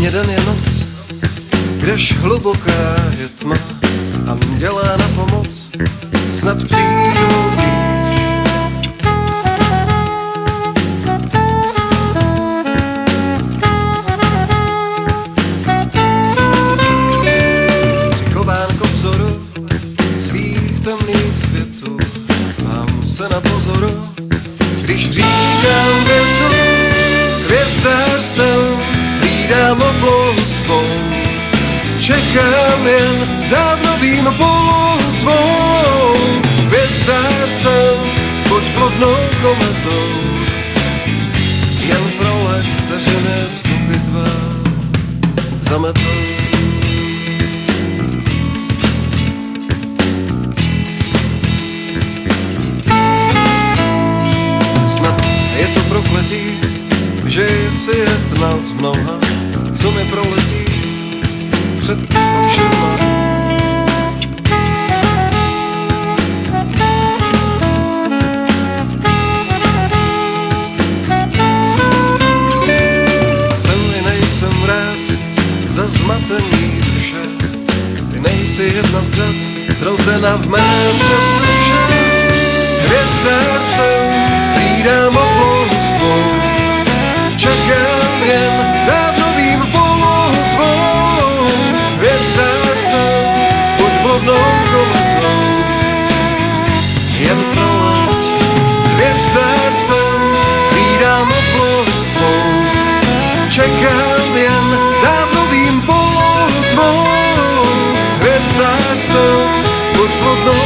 Není den je noc, kdež hluboká je tma, andělé na pomoc snad přijdou blíž. Přichován k obzoru svých temných světů, mám se na pozoru, když říkám větu, hvězdář jsem, hlídám oblohu svou, čekám jen dávno vím polu tvou. Hvězdář jsem, buď plodnou kometou, jen pro let vteřiny stupy tvé zametou. Snad je to prokletí, že jsi jedna z mnoha, co mi proletí před očima. Jsem i nejsem rád za zmatení duše, ty nejsi jedna z řad, zrozena v mém předduše. Hvězdář jsem, hlídám oblohu svou, čekám jen dávno vím polohu tvou. Hvězdář jsem, buď plodnou kometou, jen proleť. Hvězdář jsem, hlídám oblohu svou, čekám jen dávno vím polohu tvou. Hvězdář jsem, buď plodnou